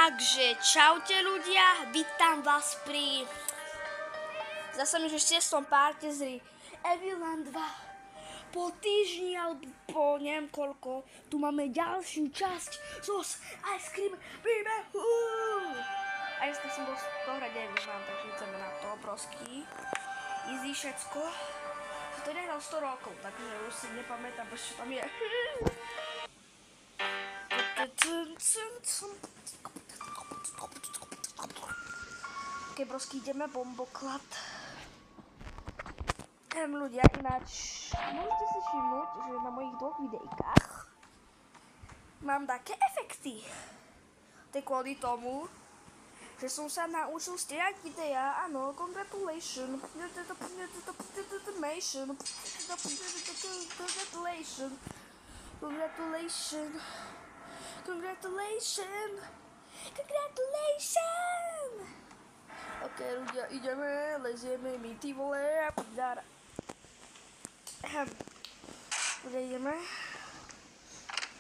Takže čaute ľudia, vítam vás pri zase mi že 6. parte z Eviland 2. Po týždni alebo po neviem koľko, tu máme ďalšiu časť zo Ice Cream príbehu. A dneska som bol z toho hrať Eviland, takže ideme na to obrovský. Easy všetko. To nehral 100 rokov, takže už si nepamätám, čo tam je. Ok, brosky, ideme bomboklad. Ľudia, ináč môžete si všimnúť, že na mojich dvoch videjkách mám také efekty. To je kvôli tomu, že som sa naučil strieľať videa, áno, congratulations. Ok, ľudia, ideme, lezieme my, ty vole, a prdár. Ľudia, ideme.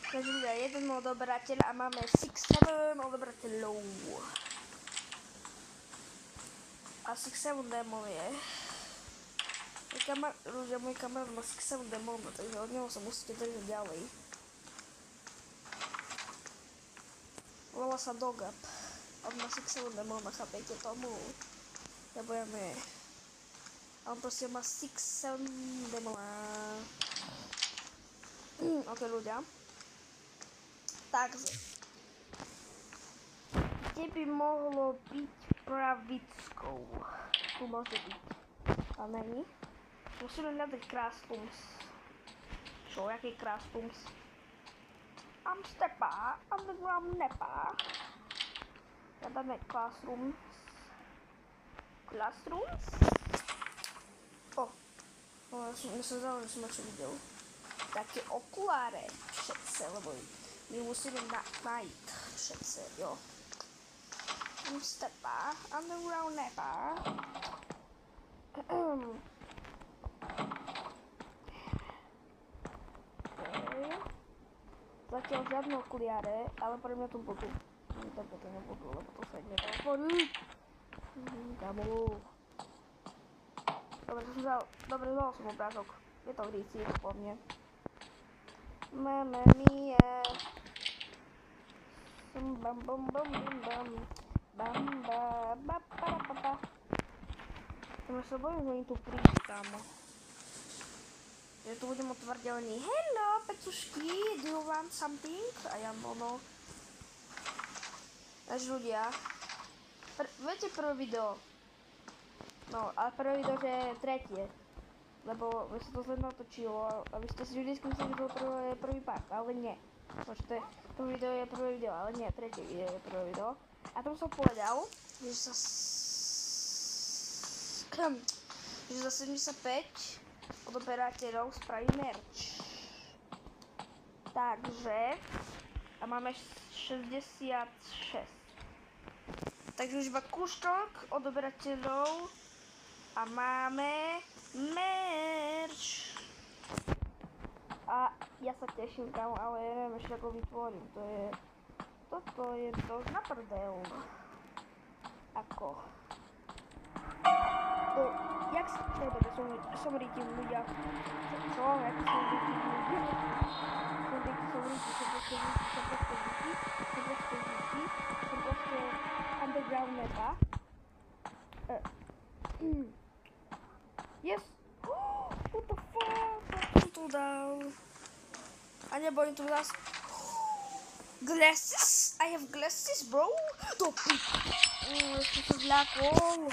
Takže ľudia, jeden odoberateľ a máme 6-7 odoberateľov. A 6-7 démon je. Ľudia, môj kamarát má 6-7 démon, takže od neho sa musíte držať ďalej. Volá sa Dogap. On má 6-7 démon, chápejte tomu. Lebo ja ne. A on proste má 6-7 démon. Ok, ľudia. Takže. Kde by mohlo byť pravickou? Tu môže byť. A není. Musíme hľadať Crasslums. Čo? Jaký Crasslums? Amstepa, underground nepa. Hľadáme Classrooms. Classrooms? Ja som zaujímavý, že som čo videl. Také okuláre všetce, lebo my musíme nájsť všetce, jo. Amstepa, underground nepa. Zatiaľ žiadne okuliare, ale pre mňa tu budú. Tak to nebudú, lebo to sa nedá otvoriť. Kamu. Dobre, dal som obrázok. Je to v ríci, po mne. Mamma mia. Bam bam bam bam bam. Bam ba ba ba ba ba. Ja sa bojím, že oni tu prídu, kámo. Ja tu budem otvárať a oni, hello, pecušky, do you want something? A ja no. Takže ľudia, viete prvé video? No, ale prvé video, že je tretie. Lebo mi sa to zle natočilo a vy ste si vždy mysleli, že to je prvý part, ale nie. Počkajte, prvé video je prvé video, ale nie, tretie video je prvé video. A tam som povedal, že za 75 odoberateľov spraví merch. Takže, a máme 66. Takže už iba kúštok odoberateľov a máme merch. A ja sa teším tam, ale ja neviem ešte ako vytvorím. Toto je dosť na prdel. Ako? Jak sa som rýtim ľudia. Čo? Jak som rýtim ľudia? Som proste underground meta. Yes! What the fuck? Čo som tu dal? A nebojím tu zás. Glasses? I have glasses, bro? To ešte sa zľakol.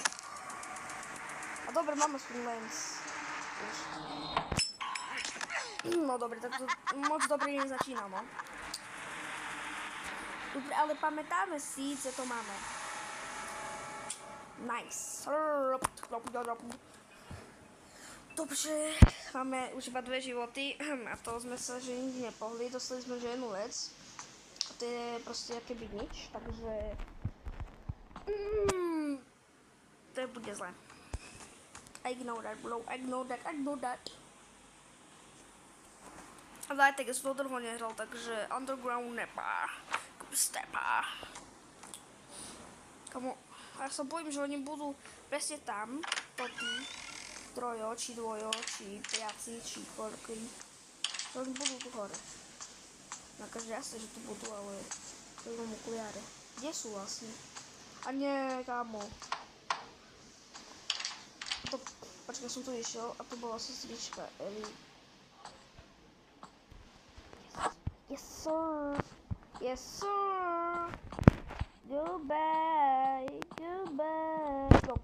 A dobre, máme svoj lens. No dobre, tak to moc dobre nezačínam, no. Dobre, ale pamätáme si, že to máme. Nice. Dobre, máme už iba 2 životy a to sme sa že nikdy nepohli, dostali sme že jednu vec. A to je proste aké byť nič, takže to bude zle. I know that, bro. I know that. Ale aj tak ja som to dlho nehral, takže underground nepa. Stepa. Kamo, ja sa bojím, že oni budú presne tam, to tí trojo, či dvojo, či piaci, či koľký. Že oni budú tu hore. Na každé jasné, že tu budú, ale to mám okuliare. Kde sú vlastne? A nie, kámo. Počkaj, som tu išiel a to bola sestrička Eli. Yes, sir. Yes, sir. Goodbye. Goodbye. Go.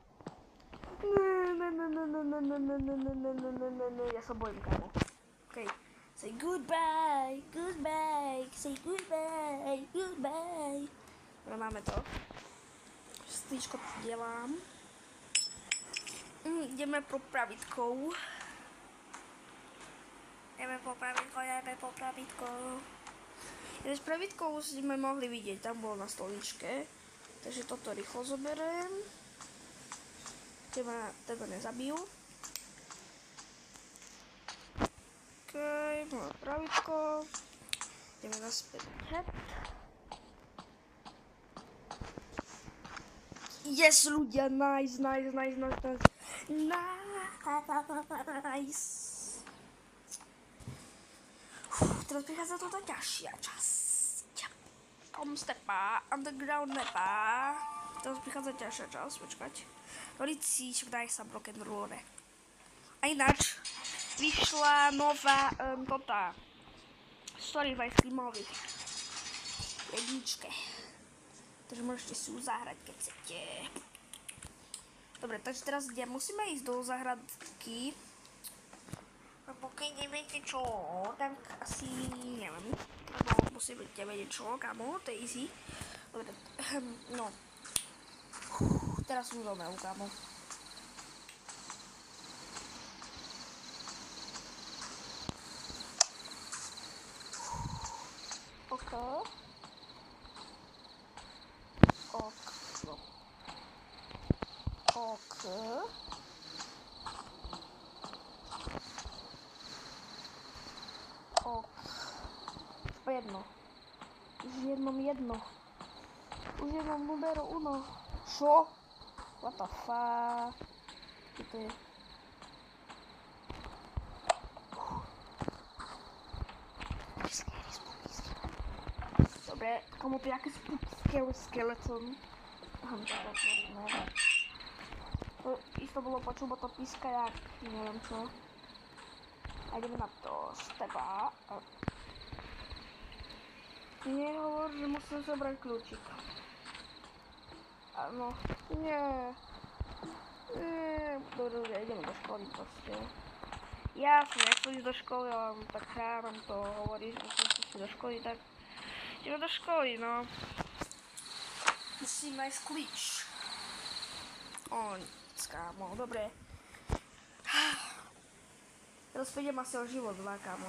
No. Ja sa bojím, kámo. Okay. Say goodbye. Goodbye. Say goodbye. Goodbye. No, máme to. Sestričko delám. Ideme po pravítkou. Ideme po pravítkou. Jeden z pravítkov sme mohli vidieť, tam bolo na stoličke. Takže toto rýchlo zoberiem. Teba teda nezabijú. Okej, máme pravítko. Ideme naspäť head. Yes, ľudia, nice. Teraz prichádza to tá ťažšia časť. Stepa, underground mapa. Teraz prichádza ťažšia časť, počkať. Rolici, daj sa rock'n'rolle. A ináč, vyšla nová Story v Streamových jedničke. Takže môžete si ju zahrať, keď chcete. Dobre, takže teraz musíme ísť do záhradky. Pokiaľ neviete čo, tak asi neviem. Lebo musíme vedieť čo, kamo, to je easy. Dobre, no. Teraz som zomrel, kamo. OK. Jedno. Už jedno. Už jednom numero uno. Čo? What the fuck? To je... Dobre, komu to je jaký scary skeleton. To isto bolo počuť, bo to píska jak neviem čo. A ideme na to stepa. Nehovor, že musím zobrať kľúčik. Áno, nie. Dobre, ideme do školy proste. Ja som nechcel ísť do školy, ale tak hrám to hovorí, že musím ísť do školy, tak ideme do školy, no. Musím nájsť kľúč. Kámo, dobre. Teraz pôjdem asi o život 2, kámo.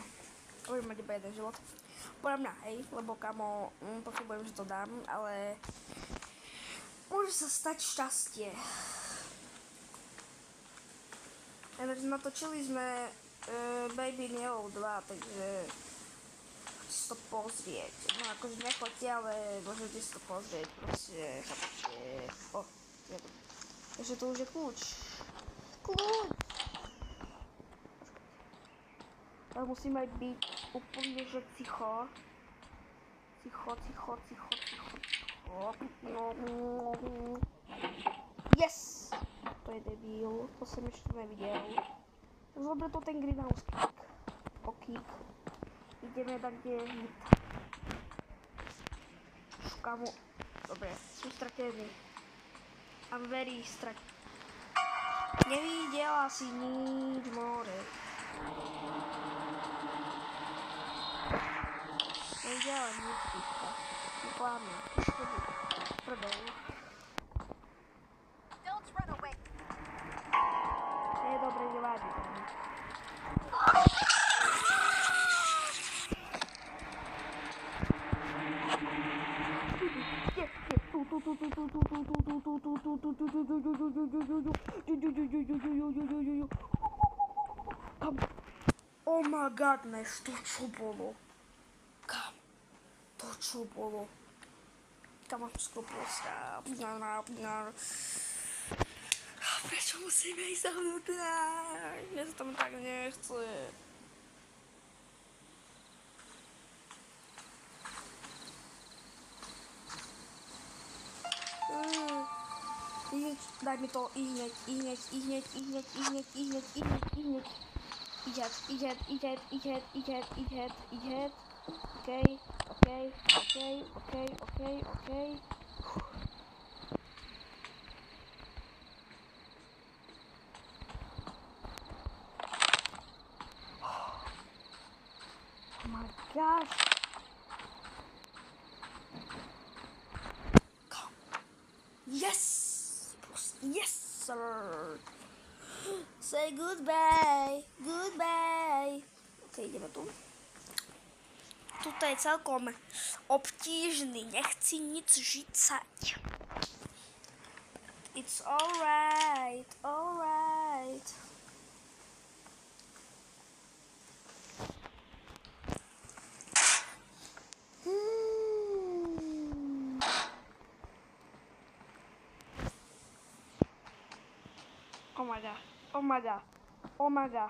Budem mať iba jeden život. Podľa mňa, hej, lebo kamo, pochybujem, že to dám, ale môže sa stať šťastie. Natočili sme Baby Yellow 2, takže si to pozrieť. No akože nechoďte, ale môžete si to pozrieť, proste, chápete. Je to. Takže to už je kľúč. Kľúč! Ale musíme byť úplne, že ticho. Yes! To je debil, to som ešte nevidel. Dobre to ten greenhouse kick. Kick. Ideme tam, kde je hit. Šukamo. Dobre, sú stratení. I'm very stratený. Nevidela si nič more. Nevidela nič, píška. Neklámne. Prdol. Je dobre, nevádí. Oh my godness, to čo bolo? Kam? To čo bolo? Kamo skrupulská. Prečo musíme ísť zavnútra? Mne sa tam tak nechce. Daj mi to ihneď. Ihed. Okej. Oh my gosh. Come. Yes, sir. Say goodbye. Okay, ideme tu. Tuto je celkom obtížný, nechci nic žicať. It's alright. Oh my god.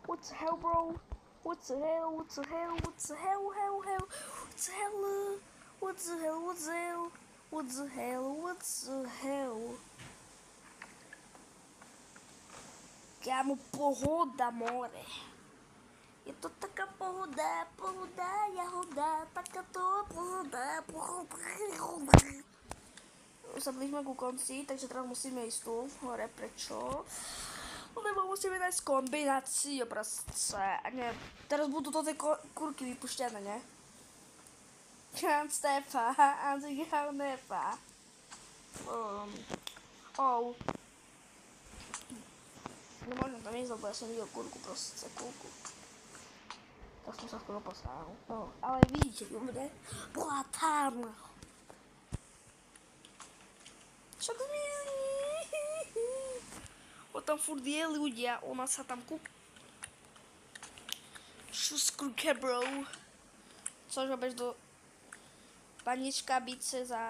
What the hell, bro? What the hell? Kámo, pohoda, more. Je to taká pohoda, jahoda, takáto pohoda. Už sa blížime ku konci, takže teraz musíme ísť tu hore. Prečo? Lebo musíme nájsť kombináciu proste. A nie, teraz budú to tie kurky vypušťané, ne? Can't step and you have never. Nemôžem tam ísť, lebo ja som videl kurku, proste kurku. Tak som sa skoro poslal. Ale vidíte, dobre? Bola tam. Však zmieni. O tam furt je ľudia, ona sa tam kúka. Šuskrúke, bro. Cože bež do panička bice za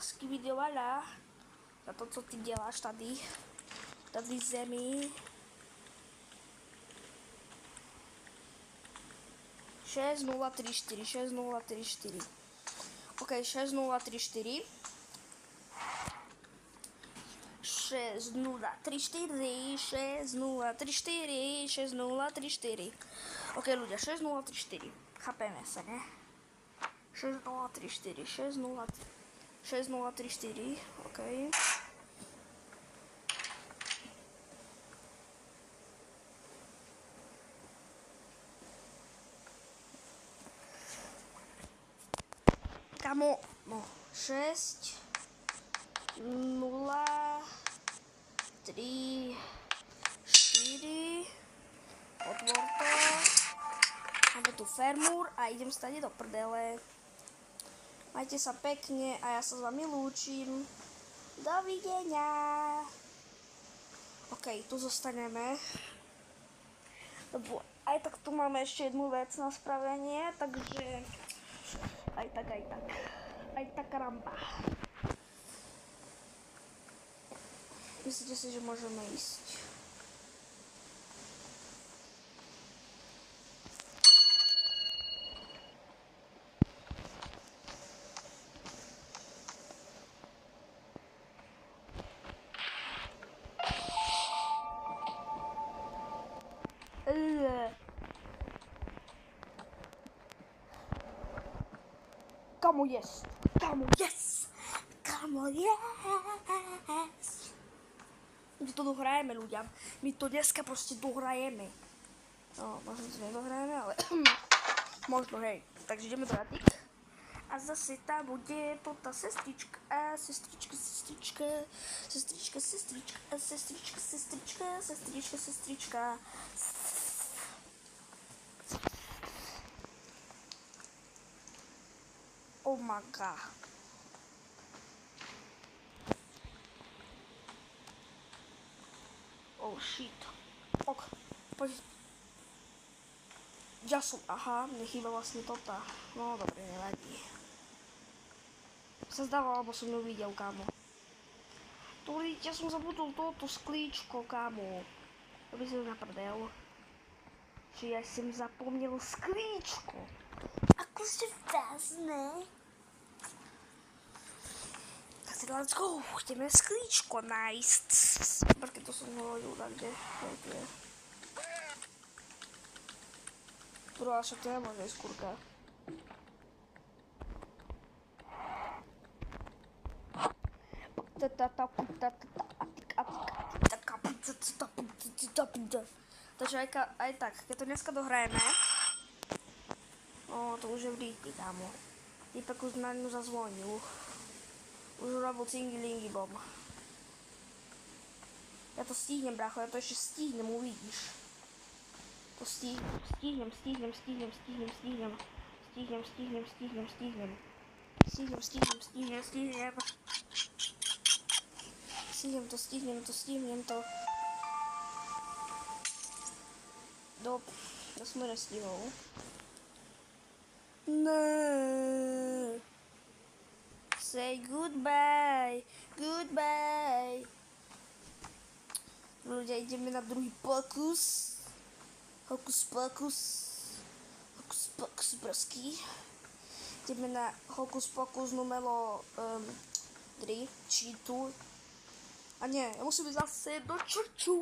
skividevala. Za to, co ty děláš tady. Tady zemi. 6034. Ok, 6034. 6034. Ok, ľudia, 6034. Chápeme sa, ne? 6034. Ok. Kamo, no, 6 0 3 4. Otvor to. Máme tu fermúr a idem stade do prdele. Majte sa pekne a ja sa s vami lúčim. Dovidenia. Ok, tu zostaneme. Lebo aj tak tu máme ešte jednu vec na spravenie, takže aj tak. Aj tak ramba. Myslíte si, že môžeme ísť? Kamo, yes! My to dohrajeme, ľudia. My to dneska proste dohrajeme. No, možno to nedohrajeme, ale možno, hej. Takže ideme do Ratik. A zase tam bude to tá sestrička. Oh my god. Oh shit. Ok, poď. Ja som, aha, mne chýba vlastne toto. No dobre, nevadí. Sa zdalo, alebo som ju videl, kámo. Ja som zabudol toto sklíčko, kámo. To by si ju naprdel. Či ja som zapomněl sklíčko. Ako se vezme? Tak teda let's go, ideme sklíčko nájsť. Počkej, to som hovoril tak, kde? To je. Prvá, však to nemôže ísť, kurka. Takže aj tak, keď to dneska dohrajeme, to už je v rýchli, kámo. Týpek už na ňu zazvonil. Už urobil cingilingy bom. Ja to stihnem, brácho, ja to ešte stihnem, uvidíš. To stihnem. Stihnem to. Ja som nestihol. No. Say goodbye. Ľudia, ideme na druhý pokus. Hokus pokus brzký. Ideme na hokus pokus numero 3, či tu. A nie, ja musím ísť zase do čurču.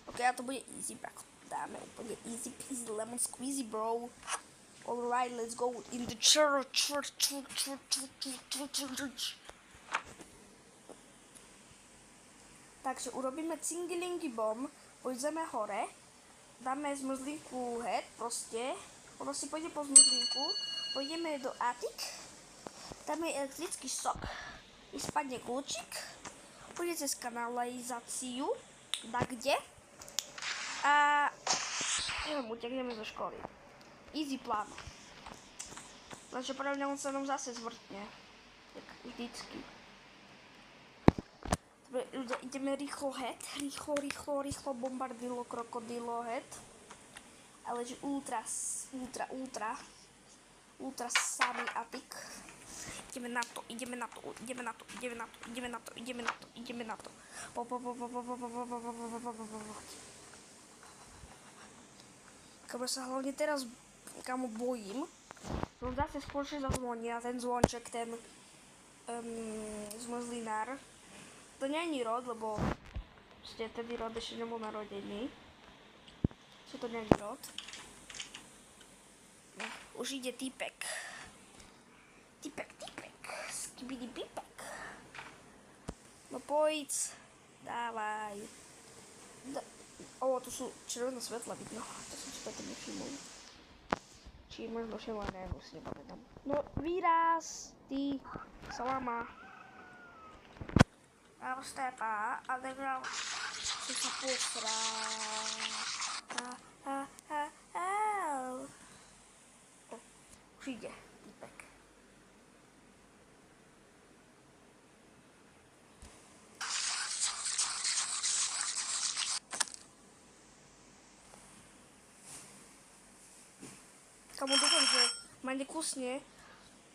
Ok, a to bude easy, bro. Dáme úplne easy peasy lemon squeezy, bro. Alright, let's go in the church. Takže urobíme cingilingy bom, pôjdeme hore, dáme zmrzlinku head, proste, ono si pôjde po zmrzlinku, pôjdeme do attic, dáme elektrický sok, i spadne kľúčik, pôjde cez kanalizáciu, kde a utekneme zo školy. Easy plán. Takže podľa mňa on sa nám zase zvrtne, tak vždycky. Ľudia, ideme rýchlo head, rýchlo bombardilo krokodilo head, ale že ultra samý atik. Ideme na to. Kamo sa hlavne teraz, kamo bojím, som zase spoločne zazvoní a ten zvonček, ten zmrzlinár. To není rod, lebo tedy rod ešte nebol narodený. Čo to není rod? Už ide týpek. Skibidi pipek. No pojď. Dávaj. Tu sú červené svetla vidno. To som si potom nevšimol. Či možno všimol, neviem, už si nepamätám. No výraz. Ty. Salama. Stepa, ale grał się za pustra. Przyjdzie typek. Kamu dúfam, že ma nekusne,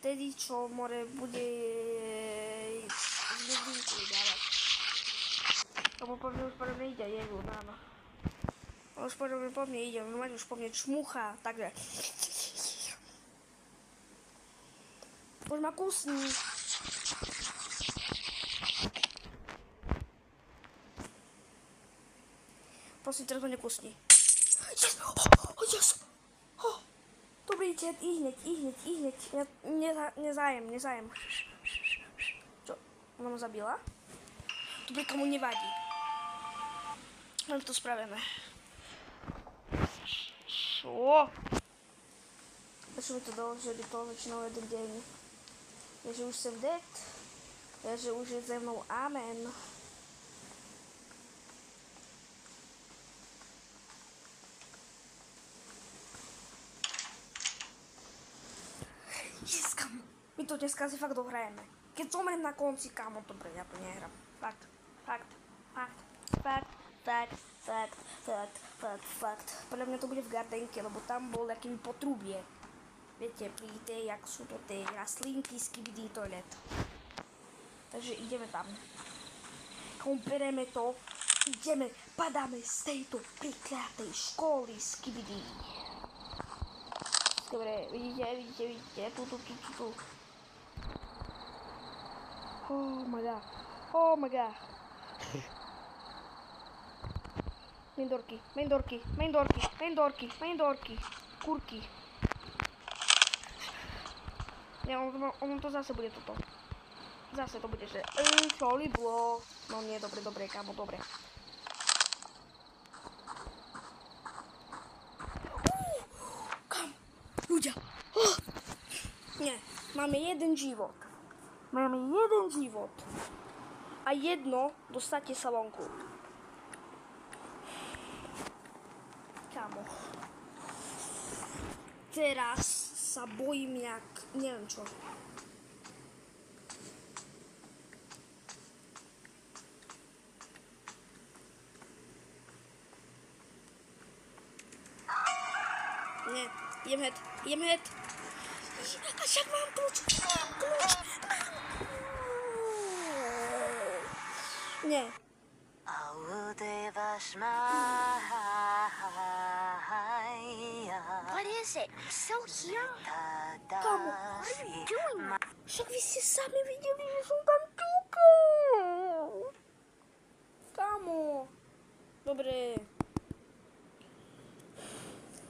tedy čo more bude zmrzlinku dávať. Kamu po mne už po mne ide, jedu, náno. On už po mne ide, normálne už po mne čmuchá, takže. Už ma kusní. Prosím, teraz ho nekusni. Yes! Yes! Dobrý chat, i hneď. Nezájem. Čo? Ona ma zabila? Dobrý, komu nevadí. Len to spravíme. Čo? Prečo mi to dalo, že by to začínalo jeden deň? Je, že už som dead. Je, že už je ze mnou amen. Yes, kamo. My to dneska si fakt dohrajeme. Keď zomrem na konci, kamo, dobre, ja to nehrám. Fakt. pre mňa to bude v gardenke, lebo tam bol akýby potrubie. Viete, pri tej, jak sú to tie rastlinky, skibidi toilet. Takže ideme tam. Bereme to, ideme, padáme z tejto prikliatej školy skibidi. Dobre, vidíte, tu. Oh my god. Main doorky. Kurky. Ja, on to zase bude toto. Zase to bude, že solidlo. No nie, dobre, kámo, dobre. Kam? Ľudia. Nie, máme jeden život. A jedno dostate sa vonku. Kámo. Teraz sa bojím jak, neviem čo. Nie, idem hed. A však mám kľúč. Nie. What is it? I'm so here. Kámo, What are you doing? však vy ste sami videli, že som tam ťukal. Kámo. Dobre.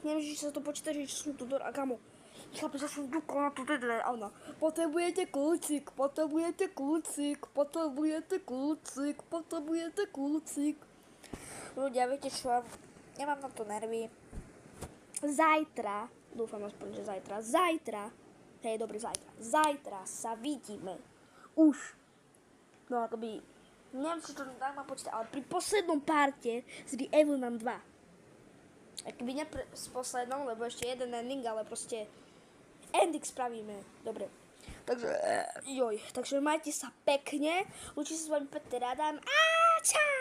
Neviem, či sa to počíta, že som tu a kámo. Chápem, že som ťukal na tú dedle a ona. Potrebujete kľúcik. Ľudia, viete čo? Nemám na to nervy. Zajtra, dúfam aspoň, že zajtra, zajtra sa vidíme. Už. No akoby, neviem, či to tak má počítať, ale pri poslednom parte z The Evelyn 2. Akoby ne s poslednom, lebo ešte jeden ending, ale proste ending spravíme. Dobre. Takže, takže majte sa pekne. Učí sa s vami Peter Adam. A čau!